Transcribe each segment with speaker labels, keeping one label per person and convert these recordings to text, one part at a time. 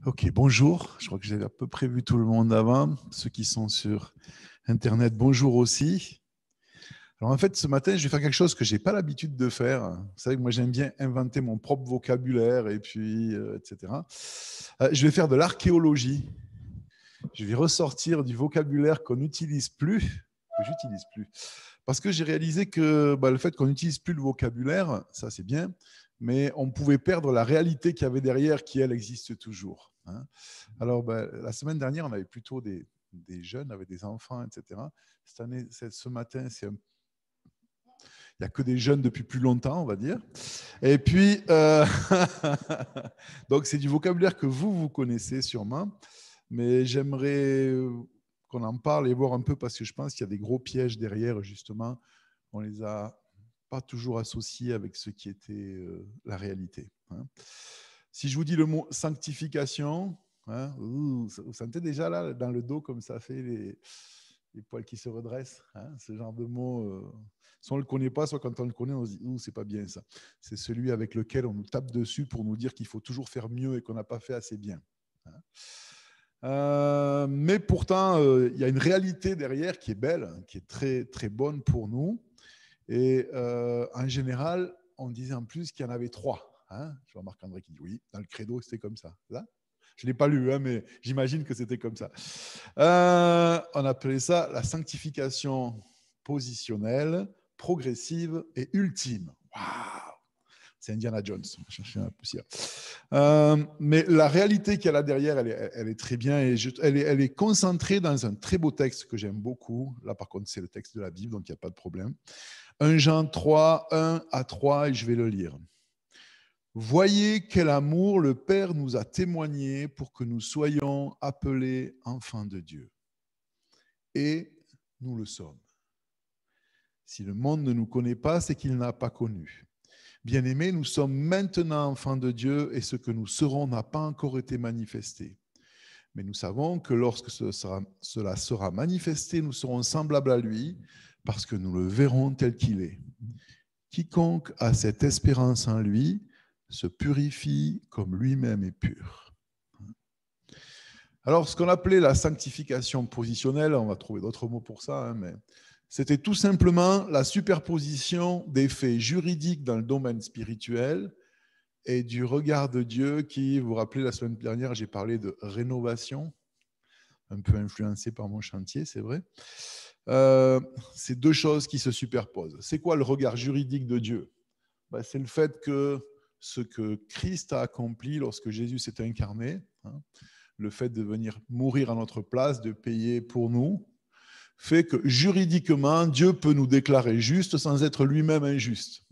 Speaker 1: Ok, bonjour. Je crois que j'ai à peu près vu tout le monde avant. Ceux qui sont sur Internet, bonjour aussi. Alors en fait, ce matin, je vais faire quelque chose que je n'ai pas l'habitude de faire. Vous savez que moi, j'aime bien inventer mon propre vocabulaire et puis, etc. Je vais faire de l'archéologie. Je vais ressortir du vocabulaire qu'on n'utilise plus, que j'utilise plus. Parce que j'ai réalisé que le fait qu'on n'utilise plus le vocabulaire, ça c'est bien, mais on pouvait perdre la réalité qu'il y avait derrière qui, elle, existe toujours. Alors, la semaine dernière, on avait plutôt des jeunes avec des enfants, etc. Cette année, ce matin, il n'y a que des jeunes depuis plus longtemps, on va dire. Et puis, donc c'est du vocabulaire que vous connaissez sûrement, mais j'aimerais qu'on en parle et voir un peu parce que je pense qu'il y a des gros pièges derrière, justement. On les a pas toujours associés avec ce qui était la réalité. Si je vous dis le mot sanctification, vous sentez déjà là, dans le dos, comme ça fait les poils qui se redressent. Ce genre de mot, soit on ne le connaît pas, soit quand on le connaît, on se dit, c'est pas bien ça. C'est celui avec lequel on nous tape dessus pour nous dire qu'il faut toujours faire mieux et qu'on n'a pas fait assez bien. Mais pourtant, il y a une réalité derrière qui est belle, qui est très, très bonne pour nous. Et en général, on disait en plus qu'il y en avait trois. Je vois Marc-André qui dit oui, dans le credo, c'était comme ça. Je ne l'ai pas lu, mais j'imagine que c'était comme ça. On appelait ça la sanctification positionnelle, progressive et ultime. Waouh! C'est Indiana Jones. On va chercher un poussière. Mais la réalité qu'il y a là derrière, elle est très bien et elle est concentrée dans un très beau texte que j'aime beaucoup. Là, par contre, c'est le texte de la Bible, donc il n'y a pas de problème. 1 Jean 3, 1 à 3, et je vais le lire. Voyez quel amour le Père nous a témoigné pour que nous soyons appelés enfants de Dieu. Et nous le sommes. Si le monde ne nous connaît pas, c'est qu'il n'a pas connu. Bien-aimés, nous sommes maintenant enfants de Dieu et ce que nous serons n'a pas encore été manifesté. Mais nous savons que lorsque cela sera manifesté, nous serons semblables à lui parce que nous le verrons tel qu'il est. Quiconque a cette espérance en lui se purifie comme lui-même est pur. Alors, ce qu'on appelait la sanctification positionnelle, on va trouver d'autres mots pour ça, mais c'était tout simplement la superposition des faits juridiques dans le domaine spirituel et du regard de Dieu qui, vous vous rappelez, la semaine dernière, j'ai parlé de rénovation, un peu influencé par mon chantier, c'est vrai. C'est deux choses qui se superposent. C'est quoi le regard juridique de Dieu ? C'est le fait que ce que Christ a accompli lorsque Jésus s'est incarné, le fait de venir mourir à notre place, de payer pour nous, fait que juridiquement, Dieu peut nous déclarer justes sans être lui-même injuste.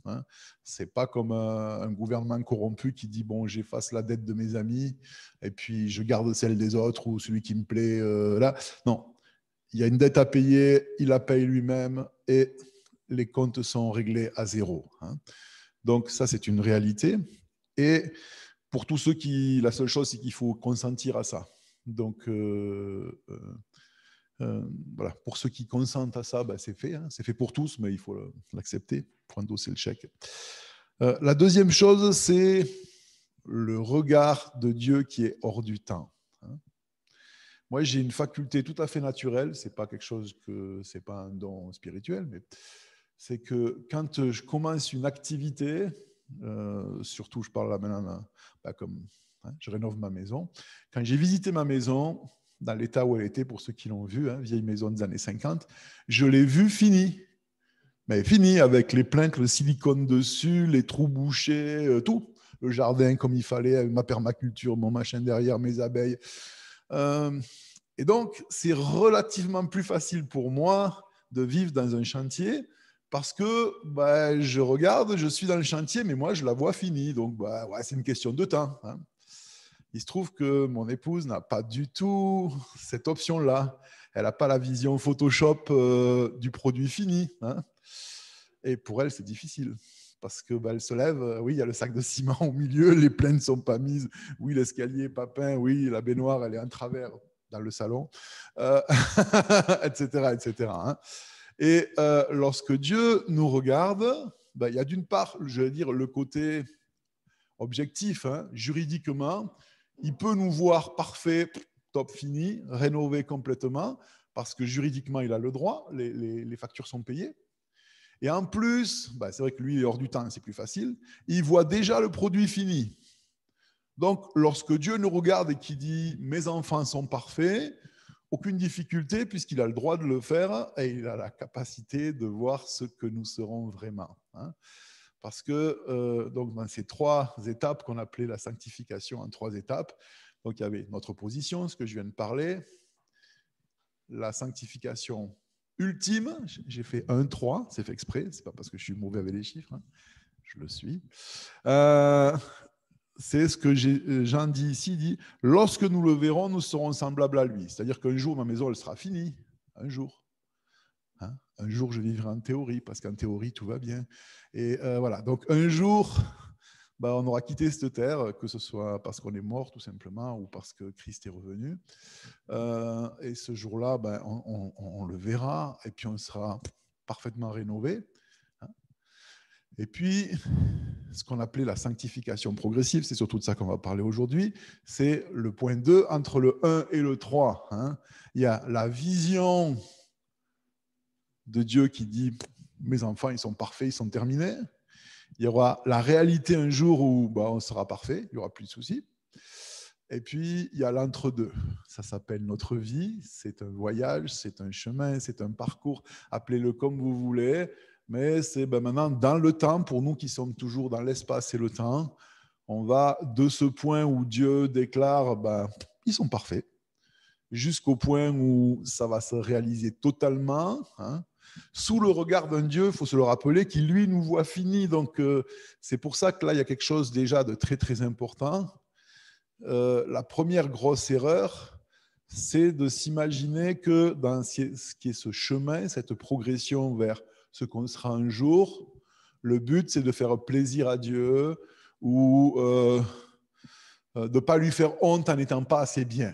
Speaker 1: Ce n'est pas comme un gouvernement corrompu qui dit, bon, j'efface la dette de mes amis et puis je garde celle des autres ou celui qui me plaît là. Non, il y a une dette à payer, il la paye lui-même et les comptes sont réglés à zéro. Donc ça, c'est une réalité. Et pour tous ceux qui... La seule chose, c'est qu'il faut consentir à ça. Donc, voilà, pour ceux qui consentent à ça, c'est fait. C'est fait pour tous, mais il faut l'accepter. Il faut endosser le chèque. La deuxième chose, c'est le regard de Dieu qui est hors du temps. Moi, j'ai une faculté tout à fait naturelle. C'est pas quelque chose que... C'est pas un don spirituel, mais c'est que quand je commence une activité, surtout je parle là maintenant, comme je rénove ma maison, quand j'ai visité ma maison, dans l'état où elle était, pour ceux qui l'ont vu, vieille maison des années 50, je l'ai vue finie. Mais finie avec les planks, le silicone dessus, les trous bouchés, tout. Le jardin comme il fallait, avec ma permaculture, mon machin derrière, mes abeilles. Et donc, c'est relativement plus facile pour moi de vivre dans un chantier parce que je regarde, je suis dans le chantier, mais moi, je la vois finie. Donc, c'est une question de temps. Il se trouve que mon épouse n'a pas du tout cette option-là. Elle n'a pas la vision Photoshop du produit fini. Et pour elle, c'est difficile. Parce que elle se lève, oui, il y a le sac de ciment au milieu, les plaines ne sont pas mises, oui, l'escalier n'est pas peint, oui, la baignoire, elle est en travers dans le salon, etc., etc. Et lorsque Dieu nous regarde, il y a d'une part, je vais dire, le côté objectif, juridiquement, Il peut nous voir parfait, top, fini, rénové complètement, parce que juridiquement, il a le droit, les factures sont payées. Et en plus, c'est vrai que lui, il est hors du temps, c'est plus facile, il voit déjà le produit fini. Donc, lorsque Dieu nous regarde et qu'il dit « mes enfants sont parfaits », aucune difficulté puisqu'il a le droit de le faire et il a la capacité de voir ce que nous serons vraiment. Parce que donc dans ces 3 étapes qu'on appelait la sanctification en 3 étapes, donc il y avait notre position, ce que je viens de parler, la sanctification ultime, j'ai fait 1-3, c'est fait exprès, c'est pas parce que je suis mauvais avec les chiffres, je le suis. C'est ce que Jean dit ici, dit « Lorsque nous le verrons, nous serons semblables à lui ». C'est-à-dire qu'un jour, ma maison, elle sera finie. Un jour. Un jour, je vivrai en théorie, parce qu'en théorie, tout va bien. Et voilà. Donc, un jour, on aura quitté cette terre, que ce soit parce qu'on est mort, tout simplement, ou parce que Christ est revenu. Et ce jour-là, on le verra, et puis on sera parfaitement rénové. Et puis, ce qu'on appelait la sanctification progressive, c'est surtout de ça qu'on va parler aujourd'hui, c'est le point 2 entre le 1 et le 3. Il y a la vision de Dieu qui dit « mes enfants, ils sont parfaits, ils sont terminés ». Il y aura la réalité un jour où on sera parfait, il n'y aura plus de soucis. Et puis, il y a l'entre-deux. Ça s'appelle notre vie, c'est un voyage, c'est un chemin, c'est un parcours, appelez-le comme vous voulez. Mais c'est maintenant dans le temps, pour nous qui sommes toujours dans l'espace et le temps, on va de ce point où Dieu déclare ils sont parfaits, jusqu'au point où ça va se réaliser totalement, sous le regard d'un Dieu, il faut se le rappeler, qui lui nous voit finis. Donc c'est pour ça que là, il y a quelque chose déjà de très très important. La première grosse erreur, c'est de s'imaginer que dans ce qui est ce chemin, cette progression vers ce qu'on sera un jour, le but, c'est de faire plaisir à Dieu ou de ne pas lui faire honte en n'étant pas assez bien.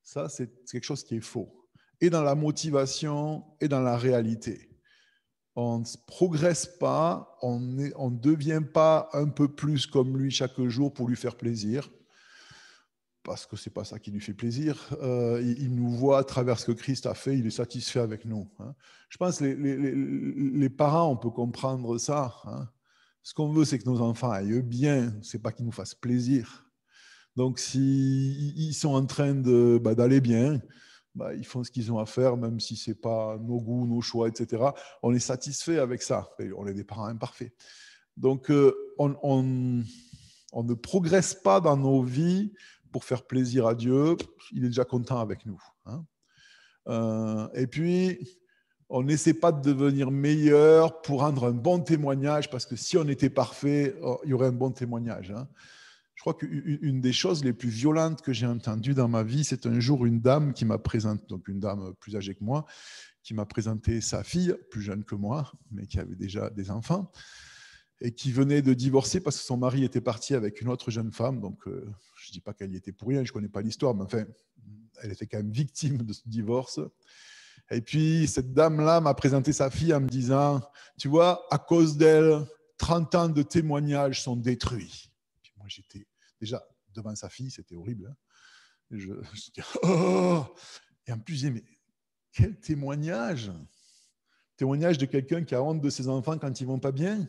Speaker 1: Ça, c'est quelque chose qui est faux. Et dans la motivation et dans la réalité. On ne progresse pas, on ne devient pas un peu plus comme lui chaque jour pour lui faire plaisir. Parce que ce n'est pas ça qui lui fait plaisir. Il nous voit à travers ce que Christ a fait, il est satisfait avec nous. Je pense que les parents, on peut comprendre ça. Ce qu'on veut, c'est que nos enfants aillent bien, ce n'est pas qu'ils nous fassent plaisir. Donc, s'ils sont en train d'aller bien, ils font ce qu'ils ont à faire, même si ce n'est pas nos goûts, nos choix, etc. On est satisfait avec ça. On est des parents imparfaits. Donc, on ne progresse pas dans nos vies pour faire plaisir à Dieu, il est déjà content avec nous. Et puis, on n'essaie pas de devenir meilleur pour rendre un bon témoignage, parce que si on était parfait, il y aurait un bon témoignage. Je crois qu'une des choses les plus violentes que j'ai entendues dans ma vie, c'est un jour une dame qui m'a présenté, donc une dame plus âgée que moi, qui m'a présenté sa fille, plus jeune que moi, mais qui avait déjà des enfants, et qui venait de divorcer parce que son mari était parti avec une autre jeune femme. Donc, je ne dis pas qu'elle y était pour rien, je ne connais pas l'histoire, mais enfin, elle était quand même victime de ce divorce. Et puis, cette dame-là m'a présenté sa fille en me disant, tu vois, à cause d'elle, 30 ans de témoignages sont détruits. Puis moi, j'étais déjà devant sa fille, c'était horrible. Je dis, oh. Et en plus, je dis, mais quel témoignage! Témoignage de quelqu'un qui a honte de ses enfants quand ils ne vont pas bien.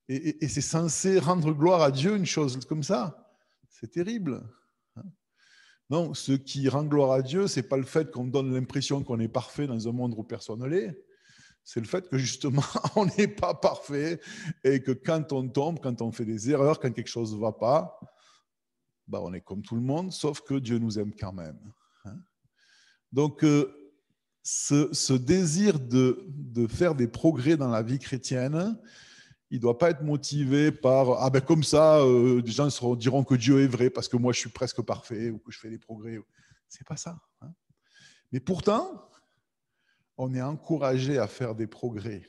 Speaker 1: Et c'est censé rendre gloire à Dieu, une chose comme ça. C'est terrible. Non, ce qui rend gloire à Dieu, ce n'est pas le fait qu'on donne l'impression qu'on est parfait dans un monde où personne ne l'est. C'est le fait que justement, on n'est pas parfait et que quand on tombe, quand on fait des erreurs, quand quelque chose ne va pas, on est comme tout le monde, sauf que Dieu nous aime quand même. Donc, ce désir de faire des progrès dans la vie chrétienne, il ne doit pas être motivé par comme ça, des gens diront que Dieu est vrai parce que moi je suis presque parfait ou que je fais des progrès. C'est pas ça. Mais pourtant, on est encouragé à faire des progrès.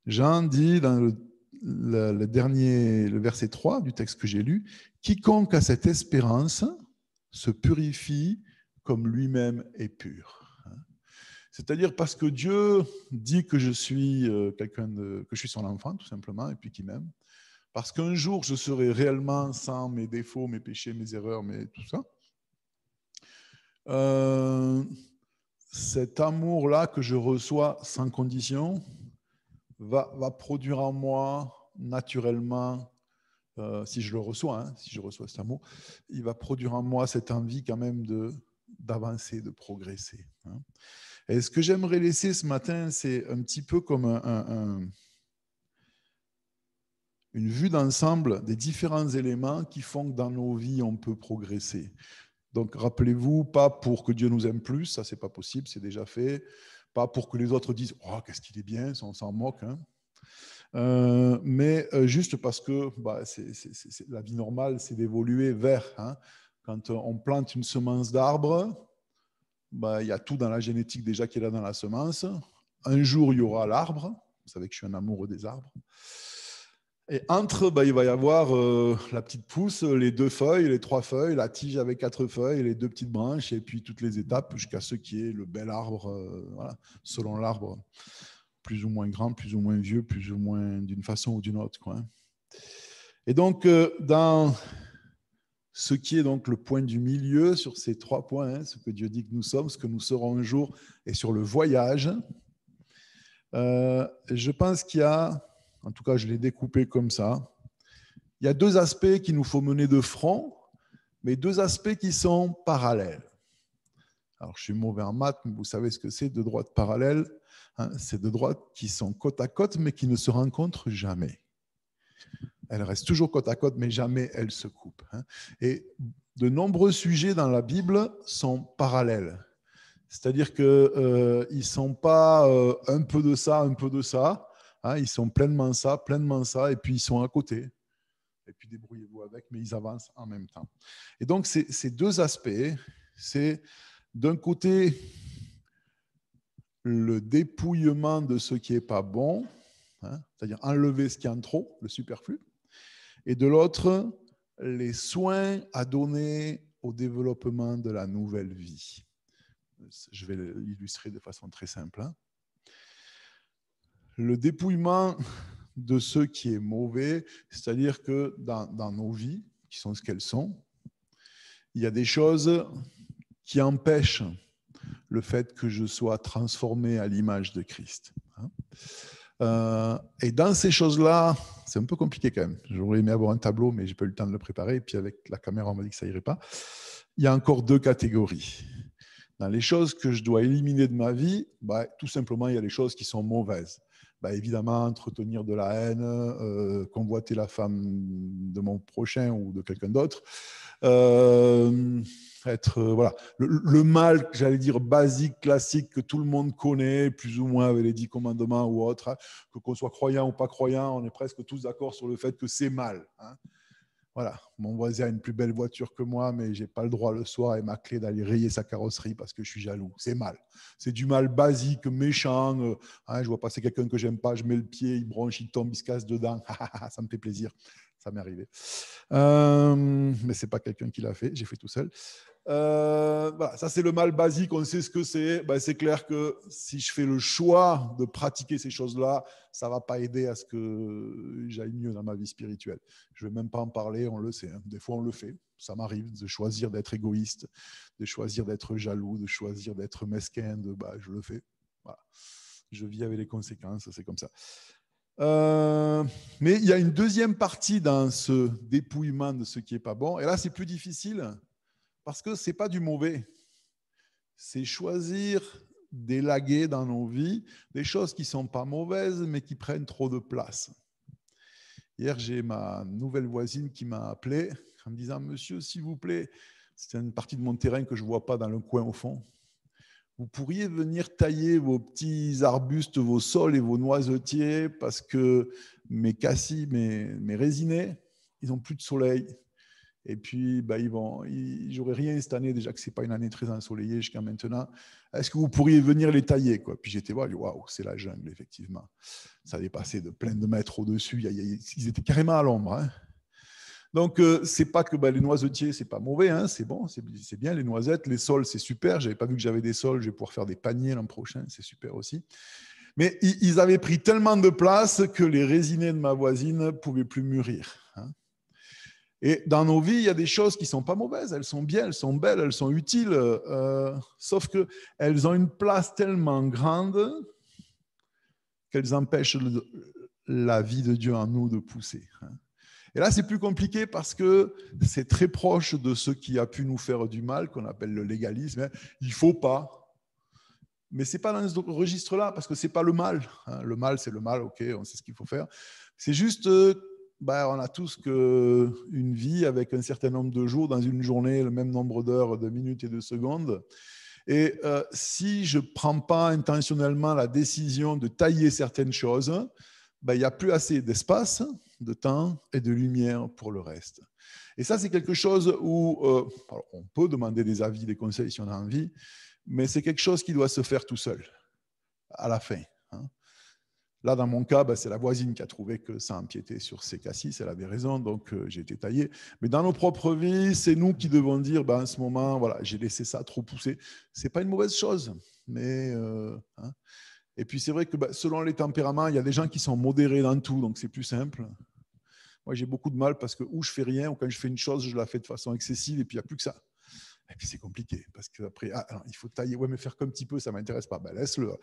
Speaker 1: Jean dit dans le verset 3 du texte que j'ai lu, quiconque a cette espérance se purifie comme lui-même est pur. C'est-à-dire parce que Dieu dit que je suis que je suis son enfant, tout simplement, et puis qu'il m'aime. Parce qu'un jour, je serai réellement sans mes défauts, mes péchés, mes erreurs, tout ça. Cet amour-là que je reçois sans condition va produire en moi naturellement, si je le reçois, si je reçois cet amour, il va produire en moi cette envie quand même d'avancer, de progresser. Et ce que j'aimerais laisser ce matin, c'est un petit peu comme une vue d'ensemble des différents éléments qui font que dans nos vies, on peut progresser. Donc, rappelez-vous, pas pour que Dieu nous aime plus, ça, c'est pas possible, c'est déjà fait. Pas pour que les autres disent « Oh, qu'est-ce qu'il est bien », on s'en moque. Mais juste parce que la vie normale, c'est d'évoluer vers. Quand on plante une semence d'arbre, il y a tout dans la génétique déjà qui est là dans la semence. Un jour, il y aura l'arbre. Vous savez que je suis un amoureux des arbres. Et entre, il va y avoir la petite pousse, les 2 feuilles, les 3 feuilles, la tige avec 4 feuilles, les 2 petites branches, et puis toutes les étapes jusqu'à ce qui est le bel arbre, voilà, selon l'arbre, plus ou moins grand, plus ou moins vieux, plus ou moins d'une façon ou d'une autre, quoi. Et donc, dans ce qui est donc le point du milieu sur ces 3 points, ce que Dieu dit que nous sommes, ce que nous serons un jour, et sur le voyage, je pense qu'il y a, en tout cas je l'ai découpé comme ça, il y a 2 aspects qu'il nous faut mener de front, mais 2 aspects qui sont parallèles. Alors je suis mauvais en maths, mais vous savez ce que c'est, 2 droites parallèles, c'est 2 droites qui sont côte à côte, mais qui ne se rencontrent jamais. Elles restent toujours côte à côte, mais jamais elles se coupent. Et de nombreux sujets dans la Bible sont parallèles. C'est-à-dire qu'ils ne sont pas un peu de ça, un peu de ça. Ils sont pleinement ça, et puis ils sont à côté. Et puis débrouillez-vous avec, mais ils avancent en même temps. Et donc, ces 2 aspects, c'est d'un côté le dépouillement de ce qui n'est pas bon, c'est-à-dire enlever ce qui est en trop, le superflu, et de l'autre, les soins à donner au développement de la nouvelle vie. Je vais l'illustrer de façon très simple. Le dépouillement de ce qui est mauvais, c'est-à-dire que dans nos vies, qui sont ce qu'elles sont, il y a des choses qui empêchent le fait que je sois transformé à l'image de Christ. Et dans ces choses-là, c'est un peu compliqué quand même. J'aurais aimé avoir un tableau, mais j'ai pas eu le temps de le préparer. Et puis avec la caméra, on m'a dit que ça irait pas. Il y a encore 2 catégories. Dans les choses que je dois éliminer de ma vie, tout simplement, il y a les choses qui sont mauvaises. Évidemment, entretenir de la haine, convoiter la femme de mon prochain ou de quelqu'un d'autre, voilà, le mal, j'allais dire basique, classique, que tout le monde connaît, plus ou moins avec les 10 commandements ou autre, que qu'on soit croyant ou pas croyant, on est presque tous d'accord sur le fait que c'est mal. Voilà, mon voisin a une plus belle voiture que moi, mais je n'ai pas le droit le soir avec ma clé d'aller rayer sa carrosserie parce que je suis jaloux. C'est mal. C'est du mal basique, méchant. Je vois passer quelqu'un que j'aime pas, je mets le pied, il bronche, il tombe, il se casse dedans. Ça me fait plaisir. Ça m'est arrivé. Mais ce n'est pas quelqu'un qui l'a fait, j'ai fait tout seul. Voilà, ça c'est le mal basique, on sait ce que c'est. C'est clair que si je fais le choix de pratiquer ces choses-là, ça ne va pas aider à ce que j'aille mieux dans ma vie spirituelle. Je ne vais même pas en parler, on le sait. Des fois on le fait, ça m'arrive de choisir d'être égoïste, de choisir d'être jaloux, de choisir d'être mesquin, je le fais. Voilà. Je vis avec les conséquences, c'est comme ça. Mais il y a une deuxième partie dans ce dépouillement de ce qui n'est pas bon, et là c'est plus difficile. Parce que ce n'est pas du mauvais. C'est choisir d'élaguer dans nos vies des choses qui ne sont pas mauvaises, mais qui prennent trop de place. Hier, j'ai ma nouvelle voisine qui m'a appelé en me disant « Monsieur, s'il vous plaît, c'est une partie de mon terrain que je ne vois pas dans le coin au fond. Vous pourriez venir tailler vos petits arbustes, vos saules et vos noisetiers parce que mes cassis, mes résinés, ils n'ont plus de soleil. » Et puis, j'aurais rien cette année, déjà que ce n'est pas une année très ensoleillée jusqu'à maintenant. Est-ce que vous pourriez venir les tailler, quoi? Puis j'étais, waouh, c'est la jungle, effectivement. Ça dépassait de plein de mètres au-dessus. Ils étaient carrément à l'ombre. Donc, ce n'est pas que les noisetiers, ce n'est pas mauvais, c'est bon, c'est bien, les noisettes. Les sols, c'est super. Je n'avais pas vu que j'avais des sols. Je vais pouvoir faire des paniers l'an prochain, c'est super aussi. Mais ils avaient pris tellement de place que les résinés de ma voisine ne pouvaient plus mûrir. Et dans nos vies, il y a des choses qui ne sont pas mauvaises, elles sont bien, elles sont belles, elles sont utiles, sauf qu'elles ont une place tellement grande qu'elles empêchent la vie de Dieu en nous de pousser. Et là, c'est plus compliqué parce que c'est très proche de ce qui a pu nous faire du mal, qu'on appelle le légalisme. Il ne faut pas. Mais ce n'est pas dans ce registre-là, parce que ce n'est pas le mal. Le mal, c'est le mal, ok, on sait ce qu'il faut faire. C'est juste, on a tous une vie avec un certain nombre de jours, dans une journée, le même nombre d'heures, de minutes et de secondes. Et si je ne prends pas intentionnellement la décision de tailler certaines choses, il n'y a plus assez d'espace, de temps et de lumière pour le reste. Et ça, c'est quelque chose où on peut demander des avis, des conseils si on a envie, mais c'est quelque chose qui doit se faire tout seul, à la fin. Là, dans mon cas, c'est la voisine qui a trouvé que ça empiétait sur ses cassis, elle avait raison, donc j'ai été taillé. Mais dans nos propres vies, c'est nous qui devons dire, en ce moment, voilà, j'ai laissé ça trop pousser. Ce n'est pas une mauvaise chose, mais... Et puis c'est vrai que selon les tempéraments, il y a des gens qui sont modérés dans tout, donc c'est plus simple. Moi, j'ai beaucoup de mal parce que ou je fais rien, ou quand je fais une chose, je la fais de façon excessive, et puis il n'y a plus que ça. Et puis c'est compliqué, parce qu'après, il faut tailler, ouais, mais faire comme petit peu, ça ne m'intéresse pas. Laisse-le.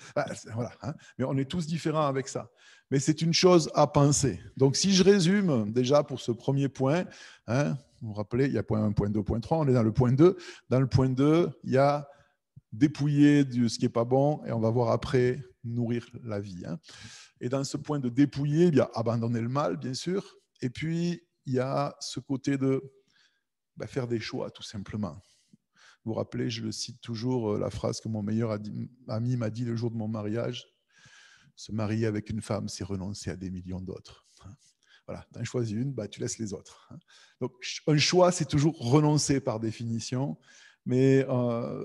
Speaker 1: Voilà, Mais on est tous différents avec ça. Mais c'est une chose à penser. Donc si je résume déjà pour ce premier point, vous vous rappelez, il y a point 1, point 2, point 3, on est dans le point 2. Dans le point 2, il y a dépouiller de ce qui n'est pas bon, et on va voir après nourrir la vie. Et dans ce point de dépouiller, il y a abandonner le mal, bien sûr, et puis il y a ce côté de faire des choix, tout simplement. Vous vous rappelez, je le cite toujours, la phrase que mon meilleur ami m'a dit le jour de mon mariage: se marier avec une femme, c'est renoncer à des millions d'autres. Voilà, tu en choisis une, tu laisses les autres. Donc, un choix, c'est toujours renoncer par définition. Mais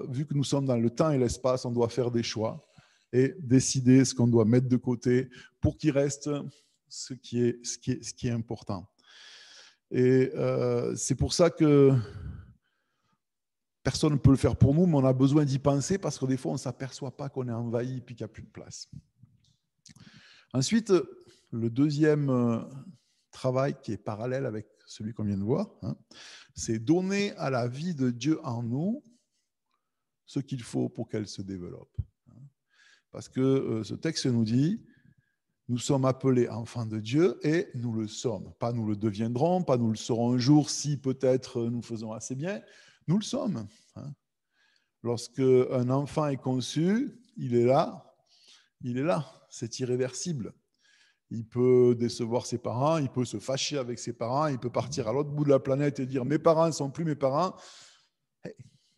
Speaker 1: vu que nous sommes dans le temps et l'espace, on doit faire des choix et décider ce qu'on doit mettre de côté pour qu'il reste ce qui est important. Et c'est pour ça que personne ne peut le faire pour nous, mais on a besoin d'y penser parce que des fois, on ne s'aperçoit pas qu'on est envahi et qu'il n'y a plus de place. Ensuite, le deuxième travail qui est parallèle avec celui qu'on vient de voir, c'est donner à la vie de Dieu en nous ce qu'il faut pour qu'elle se développe. Parce que ce texte nous dit, nous sommes appelés enfants de Dieu et nous le sommes. Pas nous le deviendrons, pas nous le serons un jour si peut-être nous faisons assez bien. Nous le sommes. Lorsque un enfant est conçu, il est là, c'est irréversible. Il peut décevoir ses parents, il peut se fâcher avec ses parents, il peut partir à l'autre bout de la planète et dire « mes parents ne sont plus mes parents ». Hey,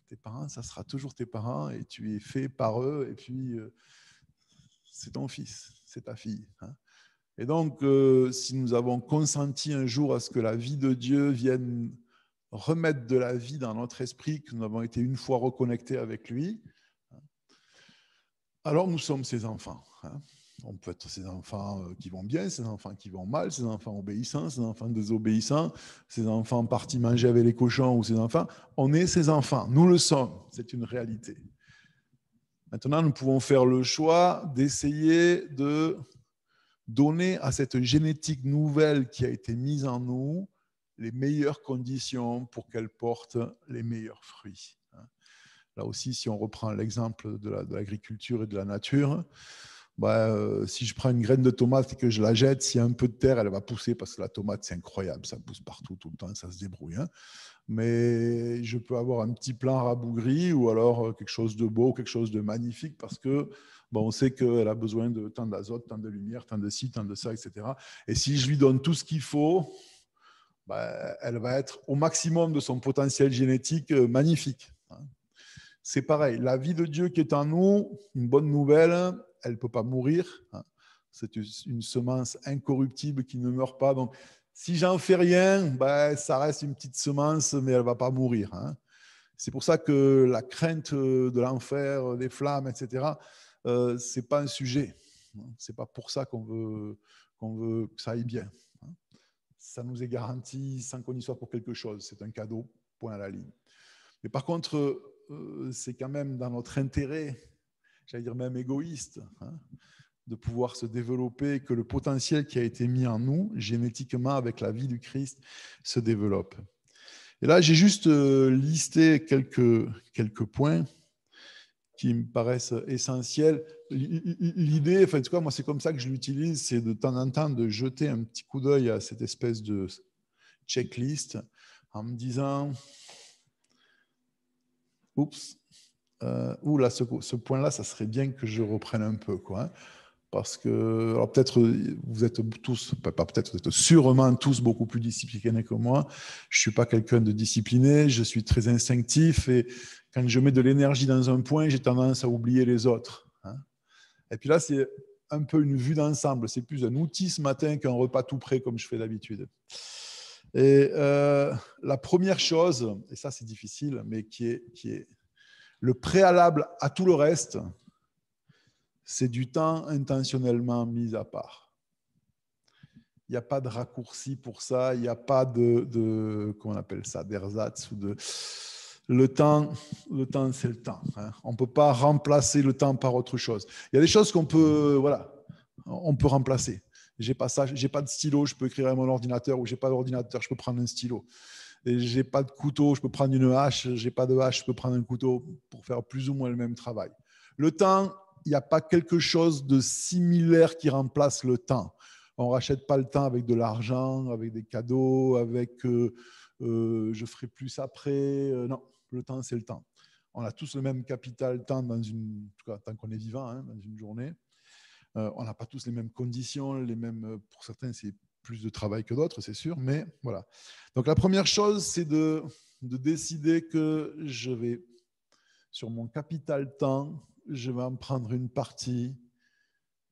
Speaker 1: tes parents, ça sera toujours tes parents et tu es fait par eux et puis c'est ton fils, c'est ta fille. Et donc, si nous avons consenti un jour à ce que la vie de Dieu vienne remettre de la vie dans notre esprit, que nous avons été une fois reconnectés avec lui, alors nous sommes ses enfants. On peut être ces enfants qui vont bien, ces enfants qui vont mal, ces enfants obéissants, ces enfants désobéissants, ces enfants partis manger avec les cochons ou ces enfants. On est ces enfants, nous le sommes, c'est une réalité. Maintenant, nous pouvons faire le choix d'essayer de donner à cette génétique nouvelle qui a été mise en nous les meilleures conditions pour qu'elle porte les meilleurs fruits. Là aussi, si on reprend l'exemple de l'agriculture et de la nature, si je prends une graine de tomate et que je la jette, s'il y a un peu de terre, elle va pousser parce que la tomate, c'est incroyable, ça pousse partout, tout le temps, ça se débrouille. Mais je peux avoir un petit plant rabougri ou alors quelque chose de beau, quelque chose de magnifique parce que on sait qu'elle a besoin de tant d'azote, tant de lumière, tant de ci, tant de ça, etc. Et si je lui donne tout ce qu'il faut, elle va être au maximum de son potentiel génétique magnifique. C'est pareil, la vie de Dieu qui est en nous, une bonne nouvelle, elle ne peut pas mourir. C'est une semence incorruptible qui ne meurt pas. Donc, si j'en fais rien, ça reste une petite semence, mais elle ne va pas mourir. C'est pour ça que la crainte de l'enfer, des flammes, etc., ce n'est pas un sujet. Ce n'est pas pour ça qu'on veut que ça aille bien. Ça nous est garanti sans qu'on y soit pour quelque chose. C'est un cadeau, point à la ligne. Mais par contre, c'est quand même dans notre intérêt, j'allais dire même égoïste, de pouvoir se développer, que le potentiel qui a été mis en nous, génétiquement, avec la vie du Christ, se développe. Et là, j'ai juste listé quelques points qui me paraissent essentiels. L'idée, enfin, en tout cas, moi, c'est comme ça que je l'utilise, c'est de temps en temps de jeter un petit coup d'œil à cette espèce de checklist en me disant, oups, là, ce point-là, ça serait bien que je reprenne un peu, quoi. Hein, parce que, alors peut-être vous êtes tous, pas peut-être, vous êtes sûrement tous beaucoup plus disciplinés que moi. Je ne suis pas quelqu'un de discipliné, je suis très instinctif et quand je mets de l'énergie dans un point, j'ai tendance à oublier les autres. Hein. Et puis là, c'est un peu une vue d'ensemble. C'est plus un outil ce matin qu'un repas tout prêt comme je fais d'habitude. Et la première chose, et ça c'est difficile, mais qui est le préalable à tout le reste, c'est du temps intentionnellement mis à part. Il n'y a pas de raccourci pour ça, il n'y a pas de comment on appelle ça, d'ersatz ou de... Le temps, c'est le temps. Hein. On ne peut pas remplacer le temps par autre chose. Il y a des choses qu'on peut, voilà, on peut remplacer. J'ai pas ça, j'ai pas de stylo, je peux écrire à mon ordinateur, ou j'ai pas d'ordinateur, je peux prendre un stylo. Et j'ai pas de couteau, je peux prendre une hache, j'ai pas de hache, je peux prendre un couteau pour faire plus ou moins le même travail. Le temps, il n'y a pas quelque chose de similaire qui remplace le temps. On ne rachète pas le temps avec de l'argent, avec des cadeaux, avec je ferai plus après. Non, le temps, c'est le temps. On a tous le même capital temps en tout cas, tant qu'on est vivant, hein, dans une journée. On n'a pas tous les mêmes conditions, les mêmes. Pour certains, c'est plus de travail que d'autres, c'est sûr, mais voilà. Donc la première chose, c'est de décider que je vais, sur mon capital temps, je vais en prendre une partie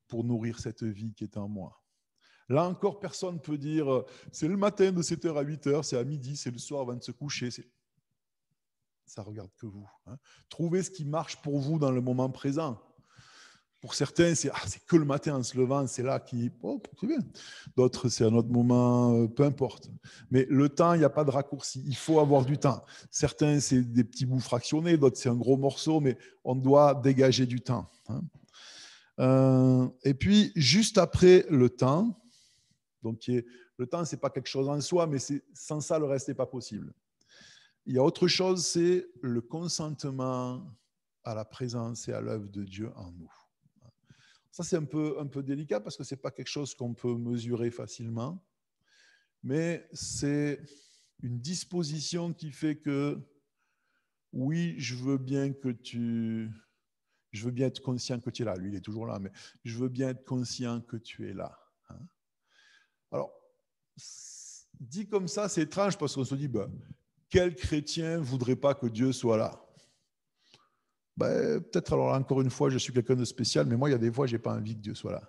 Speaker 1: pour nourrir cette vie qui est en moi. Là encore, personne ne peut dire c'est le matin de 7h à 8h, c'est à midi, c'est le soir avant de se coucher. Ça ne regarde que vous. Hein. Trouvez ce qui marche pour vous dans le moment présent. Pour certains, c'est que le matin en se levant, c'est là qui... Oh, c'est bien. D'autres, c'est à un autre moment, peu importe. Mais le temps, il n'y a pas de raccourci. Il faut avoir du temps. Certains, c'est des petits bouts fractionnés, d'autres, c'est un gros morceau, mais on doit dégager du temps. Hein. Et puis, juste après le temps, donc le temps, ce n'est pas quelque chose en soi, mais sans ça, le reste n'est pas possible. Il y a autre chose, c'est le consentement à la présence et à l'œuvre de Dieu en nous. Ça, c'est un peu délicat parce que ce n'est pas quelque chose qu'on peut mesurer facilement, mais c'est une disposition qui fait que, oui, je veux bien être conscient que tu es là. Lui, il est toujours là, mais je veux bien être conscient que tu es là. Hein. Alors, dit comme ça, c'est étrange parce qu'on se dit, quel chrétien ne voudrait pas que Dieu soit là? Peut-être, alors encore une fois, je suis quelqu'un de spécial, mais moi, il y a des fois, je n'ai pas envie que Dieu soit là.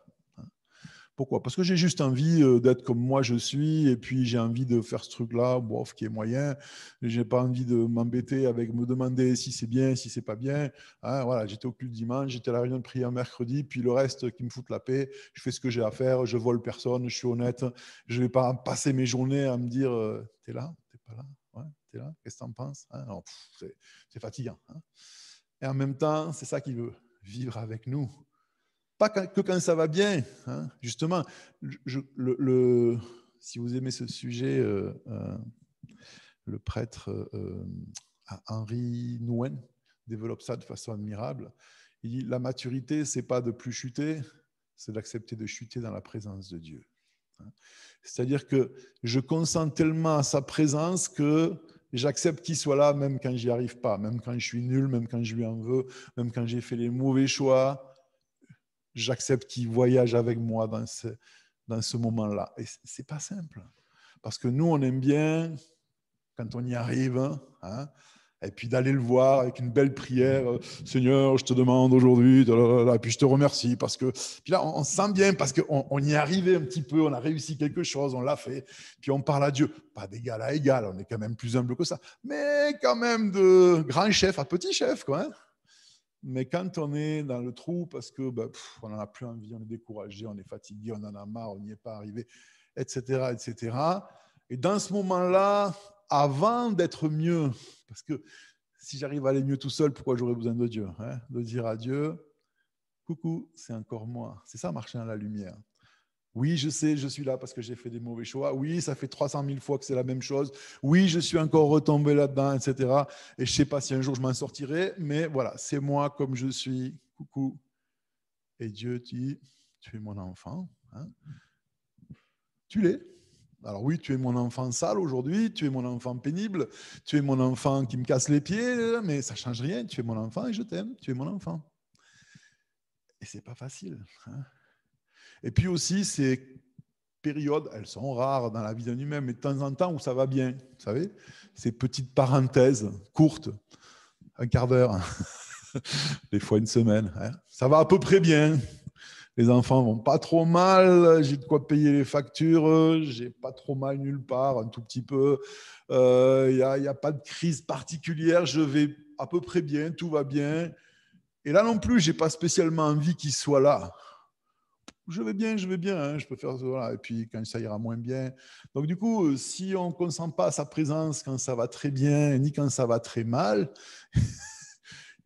Speaker 1: Pourquoi? Parce que j'ai juste envie d'être comme moi je suis, et puis j'ai envie de faire ce truc-là, bof, qui est moyen. Je n'ai pas envie de m'embêter avec me demander si c'est bien, si c'est pas bien. Hein, voilà, j'étais au culte dimanche, j'étais à la réunion de prière mercredi, puis le reste qui me fout la paix, je fais ce que j'ai à faire, je vole personne, je suis honnête. Je ne vais pas passer mes journées à me dire t'es là, t'es pas là, ouais, t'es là, qu'est-ce que t'en penses? Hein, non, c'est fatigant. Hein. Et en même temps, c'est ça qu'il veut, vivre avec nous. Pas que quand ça va bien. Hein. Justement, si vous aimez ce sujet, le prêtre Henri Nouwen développe ça de façon admirable. Il dit, la maturité, ce n'est pas de plus chuter, c'est d'accepter de chuter dans la présence de Dieu. Hein. C'est-à-dire que je consens tellement à sa présence que j'accepte qu'il soit là même quand j'y arrive pas, même quand je suis nul, même quand je lui en veux, même quand j'ai fait les mauvais choix. J'accepte qu'il voyage avec moi dans ce moment-là. Et ce n'est pas simple. Parce que nous, on aime bien, quand on y arrive, hein, et puis d'aller le voir avec une belle prière. Seigneur, je te demande aujourd'hui, puis je te remercie. Parce que, puis là, on se sent bien parce qu'on y est arrivé un petit peu, on a réussi quelque chose, on l'a fait. Puis on parle à Dieu. Pas d'égal à égal, on est quand même plus humble que ça. Mais quand même de grand chef à petit chef, quoi. Hein. Mais quand on est dans le trou, parce que on n'en a plus envie, on est découragé, on est fatigué, on en a marre, on n'y est pas arrivé, etc., etc. Et dans ce moment-là, avant d'être mieux, parce que si j'arrive à aller mieux tout seul, pourquoi j'aurais besoin de Dieu, hein, de dire à Dieu, coucou, c'est encore moi. C'est ça, marcher dans la lumière. Oui, je sais, je suis là parce que j'ai fait des mauvais choix. Oui, ça fait 300 000 fois que c'est la même chose. Oui, je suis encore retombé là-dedans, etc. Et je ne sais pas si un jour je m'en sortirai, mais voilà, c'est moi comme je suis. Coucou. Et Dieu dit, tu es mon enfant. Hein, tu l'es. Alors oui, tu es mon enfant sale aujourd'hui, tu es mon enfant pénible, tu es mon enfant qui me casse les pieds, mais ça ne change rien. Tu es mon enfant et je t'aime. Tu es mon enfant. Et c'est pas facile. Hein. Et puis aussi, ces périodes, elles sont rares dans la vie d'un humain, mais de temps en temps où ça va bien, vous savez, ces petites parenthèses courtes, un quart d'heure, des fois une semaine, hein. Ça va à peu près bien. Les enfants vont pas trop mal, j'ai de quoi payer les factures, j'ai pas trop mal nulle part, un tout petit peu. Il n'y a pas de crise particulière, je vais à peu près bien, tout va bien. Et là non plus, j'ai pas spécialement envie qu'il soit là. Je vais bien, hein, je peux faire voilà. Et puis quand ça ira moins bien. Donc du coup, si on ne consent pas à sa présence quand ça va très bien, ni quand ça va très mal, il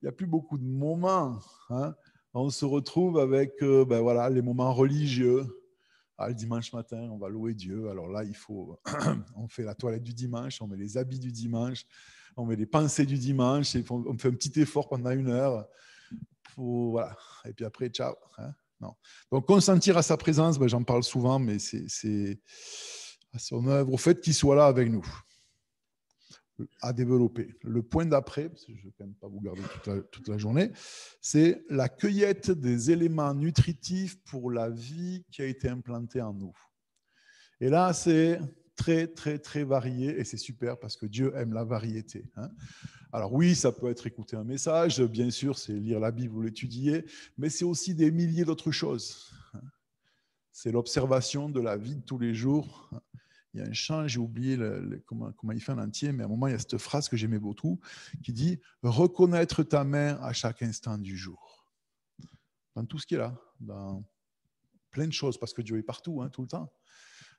Speaker 1: n'y a plus beaucoup de moments. Hein. On se retrouve avec ben voilà, les moments religieux. Ah, le dimanche matin, on va louer Dieu. Alors là, il faut, on fait la toilette du dimanche, on met les habits du dimanche, on met les pensées du dimanche, et on fait un petit effort pendant 1 heure. Voilà. Et puis après, ciao. Hein. Non. Donc, consentir à sa présence, ben, j'en parle souvent, mais c'est à son œuvre, au fait qu'il soit là avec nous, à développer. Le point d'après, parce que je ne vais quand même pas vous garder toute la journée, c'est la cueillette des éléments nutritifs pour la vie qui a été implantée en nous. Et là, c'est très, très, très varié, et c'est super parce que Dieu aime la variété. Hein. Alors oui, ça peut être écouter un message, bien sûr, c'est lire la Bible ou l'étudier, mais c'est aussi des milliers d'autres choses. C'est l'observation de la vie de tous les jours. Il y a un chant, j'ai oublié comment il fait en entier, mais à un moment, il y a cette phrase que j'aimais beaucoup qui dit « Reconnaître ta main à chaque instant du jour ». Dans tout ce qui est là, dans plein de choses, parce que Dieu est partout, hein, tout le temps.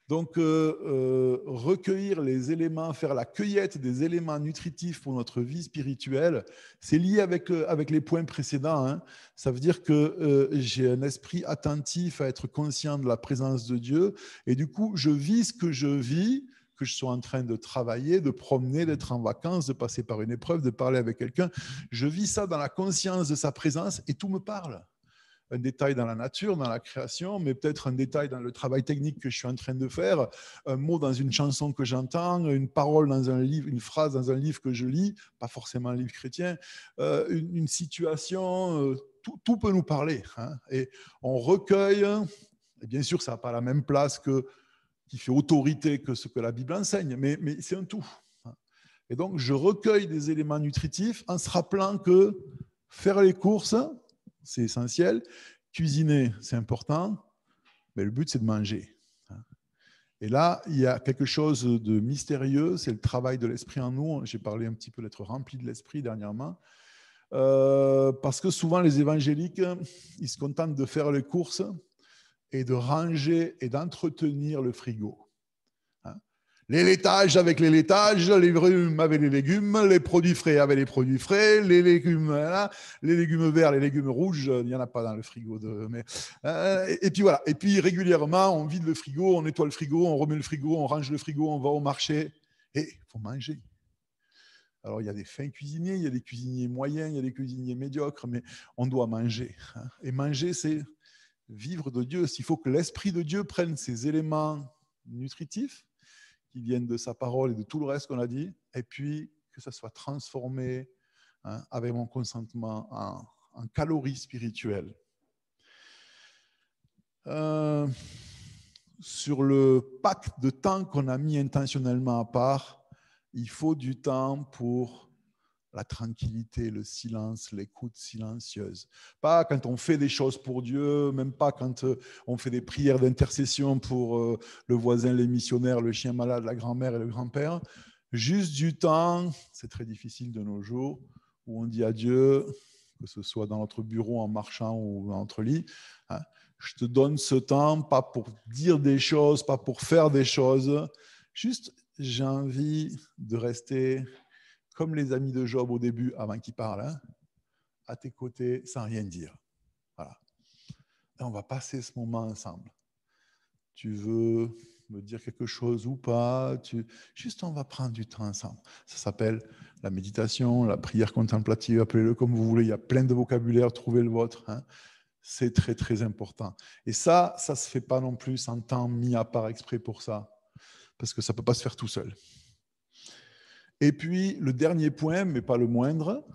Speaker 1: Donc, recueillir les éléments, faire la cueillette des éléments nutritifs pour notre vie spirituelle, c'est lié avec les points précédents. Hein. Ça veut dire que j'ai un esprit attentif à être conscient de la présence de Dieu. Et du coup, je vis ce que je vis, que je sois en train de travailler, de promener, d'être en vacances, de passer par une épreuve, de parler avec quelqu'un. Je vis ça dans la conscience de sa présence et tout me parle. Un détail dans la nature, dans la création, mais peut-être un détail dans le travail technique que je suis en train de faire, un mot dans une chanson que j'entends, une parole dans un livre, une phrase dans un livre que je lis, pas forcément un livre chrétien, une situation, tout peut nous parler. Hein, et on recueille, et bien sûr, ça n'a pas la même place qui fait autorité que ce que la Bible enseigne, mais c'est un tout. Et donc, je recueille des éléments nutritifs en se rappelant que faire les courses, c'est essentiel. Cuisiner, c'est important. Mais le but, c'est de manger. Et là, il y a quelque chose de mystérieux, c'est le travail de l'esprit en nous. J'ai parlé un petit peu d'être rempli de l'esprit dernièrement. Parce que souvent, les évangéliques, ils se contentent de faire les courses et de ranger et d'entretenir le frigo. Les laitages avec les laitages, les légumes avec les légumes, les produits frais avec les produits frais, les légumes verts, les légumes rouges, il n'y en a pas dans le frigo. Et puis voilà. Et puis régulièrement, on vide le frigo, on nettoie le frigo, on remet le frigo, on range le frigo, on va au marché. Et il faut manger. Alors il y a des fins cuisiniers, il y a des cuisiniers moyens, il y a des cuisiniers médiocres, mais on doit manger. Et manger, c'est vivre de Dieu. Il faut que l'Esprit de Dieu prenne ces éléments nutritifs qui viennent de sa parole et de tout le reste qu'on a dit, et puis que ça soit transformé avec mon consentement en calories spirituelles. Sur le pacte de temps qu'on a mis intentionnellement à part, il faut du temps pour la tranquillité, le silence, l'écoute silencieuse. Pas quand on fait des choses pour Dieu, même pas quand on fait des prières d'intercession pour le voisin, les missionnaires, le chien malade, la grand-mère et le grand-père. Juste du temps, c'est très difficile de nos jours, où on dit à Dieu, que ce soit dans notre bureau en marchant ou dans notre lit, hein, je te donne ce temps, pas pour dire des choses, pas pour faire des choses, juste j'ai envie de rester comme les amis de Job au début, avant qu'il parle, hein, à tes côtés, sans rien dire. Voilà. et on va passer ce moment ensemble. Tu veux me dire quelque chose ou pas, juste on va prendre du temps ensemble. Ça s'appelle la méditation, la prière contemplative, appelez-le comme vous voulez, il y a plein de vocabulaire, trouvez le vôtre. Hein. C'est très, très important. Et ça ne se fait pas non plus en temps mis à part exprès pour ça, parce que ça ne peut pas se faire tout seul. Et puis, le dernier point, mais pas le moindre,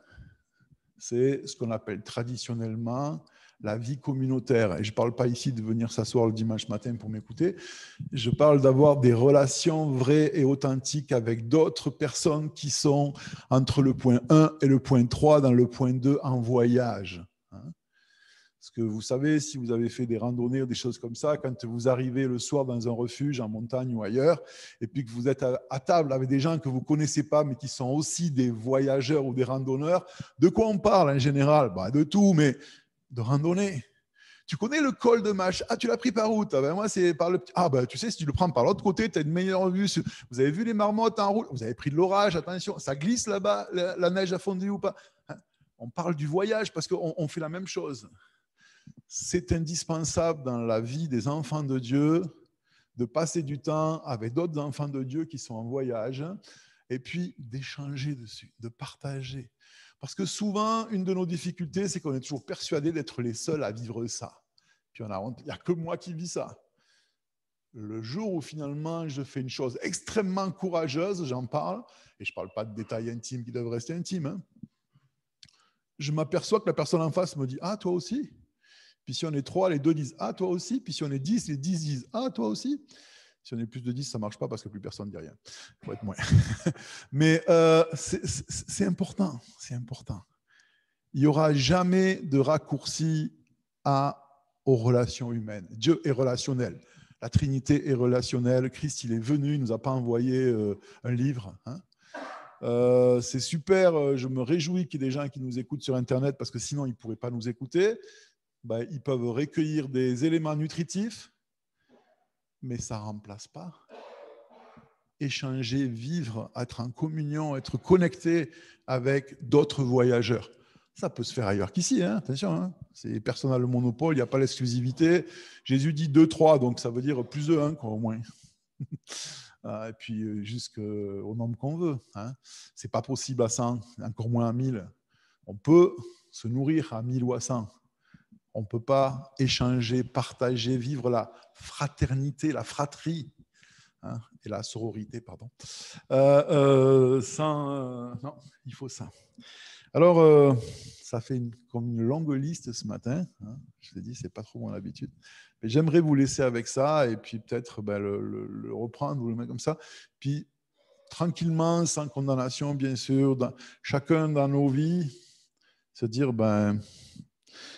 Speaker 1: c'est ce qu'on appelle traditionnellement la vie communautaire. Et je ne parle pas ici de venir s'asseoir le dimanche matin pour m'écouter. Je parle d'avoir des relations vraies et authentiques avec d'autres personnes qui sont entre le point 1 et le point 3 dans le point 2 en voyage. Parce que vous savez, si vous avez fait des randonnées ou des choses comme ça, quand vous arrivez le soir dans un refuge en montagne ou ailleurs, et puis que vous êtes à table avec des gens que vous ne connaissez pas, mais qui sont aussi des voyageurs ou des randonneurs, de quoi on parle en général? De tout, mais de randonnée. Tu connais le col de Mâche? Ah, tu l'as pris par route. Moi, c'est par le. Tu sais, si tu le prends par l'autre côté, tu as une meilleure vue. Vous avez vu les marmottes en route? Vous avez pris de l'orage, attention, ça glisse là-bas, la neige a fondu ou pas? On parle du voyage parce qu'on fait la même chose. C'est indispensable dans la vie des enfants de Dieu de passer du temps avec d'autres enfants de Dieu qui sont en voyage et puis d'échanger dessus, de partager. Parce que souvent, une de nos difficultés, c'est qu'on est toujours persuadé d'être les seuls à vivre ça. Puis on a honte, il n'y a que moi qui vis ça. Le jour où finalement je fais une chose extrêmement courageuse, j'en parle, et je ne parle pas de détails intimes qui doivent rester intimes, je m'aperçois que la personne en face me dit « Ah, toi aussi ?» Puis si on est 3, les 2 disent « Ah, toi aussi ?» Puis si on est 10, les 10 disent « Ah, toi aussi ?» Si on est plus de 10, ça ne marche pas parce que plus personne ne dit rien. Il faut être moins. Mais c'est important. C'est important. Il n'y aura jamais de raccourci aux relations humaines. Dieu est relationnel. La Trinité est relationnelle. Christ, il est venu, il ne nous a pas envoyé un livre. C'est super. Je me réjouis qu'il y ait des gens qui nous écoutent sur Internet parce que sinon, ils ne pourraient pas nous écouter. Ils peuvent recueillir des éléments nutritifs, mais ça ne remplace pas échanger, vivre, être en communion, être connecté avec d'autres voyageurs. Ça peut se faire ailleurs qu'ici, hein, attention. Hein. Personne n'a le monopole, il n'y a pas l'exclusivité. Jésus dit 2, 3, donc ça veut dire plus de 1, quoi, au moins. Et puis jusqu'au nombre qu'on veut. Hein. Ce n'est pas possible à 100, encore moins à 1000. On peut se nourrir à 1000 ou à 100. On ne peut pas échanger, partager, vivre la fraternité, la fratrie, hein, et la sororité, pardon. Non, il faut ça. Alors, ça fait comme une longue liste ce matin. Hein. Je t'ai dit, ce n'est pas trop mon habitude. Mais j'aimerais vous laisser avec ça et puis peut-être le reprendre ou le mettre comme ça. Puis tranquillement, sans condamnation, bien sûr, chacun dans nos vies, se dire,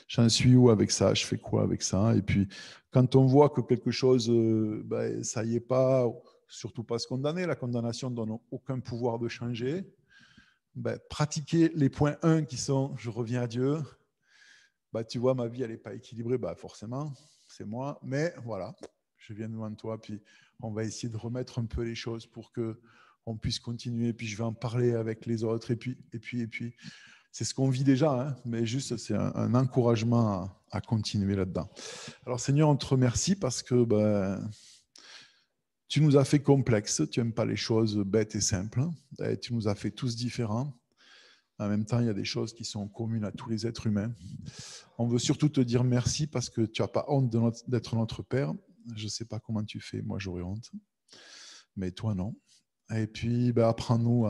Speaker 1: j'en suis où avec ça, je fais quoi avec ça. Et puis, quand on voit que quelque chose, ça y est pas, surtout pas se condamner, la condamnation ne donne aucun pouvoir de changer. Pratiquer les points 1 qui sont « je reviens à Dieu », tu vois, ma vie, elle n'est pas équilibrée, forcément, c'est moi. Mais voilà, je viens devant toi, puis on va essayer de remettre un peu les choses pour qu'on puisse continuer. Puis je vais en parler avec les autres. Et puis. C'est ce qu'on vit déjà, hein, mais juste c'est un encouragement à continuer là-dedans. Alors Seigneur, on te remercie parce que tu nous as fait complexes, tu n'aimes pas les choses bêtes et simples, et tu nous as fait tous différents. En même temps, il y a des choses qui sont communes à tous les êtres humains. On veut surtout te dire merci parce que tu n'as pas honte d'être notre Père. Je ne sais pas comment tu fais, moi j'aurais honte, mais toi non. Et puis apprends-nous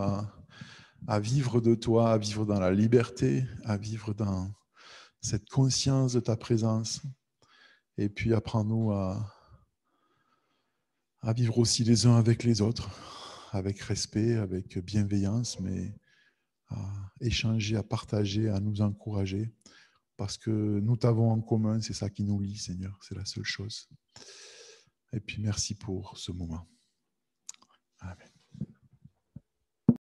Speaker 1: à vivre de toi, à vivre dans la liberté, à vivre dans cette conscience de ta présence. Et puis apprends-nous à vivre aussi les uns avec les autres, avec respect, avec bienveillance, mais à échanger, à partager, à nous encourager, parce que nous t'avons en commun, c'est ça qui nous lie, Seigneur, c'est la seule chose. Et puis merci pour ce moment. Amen.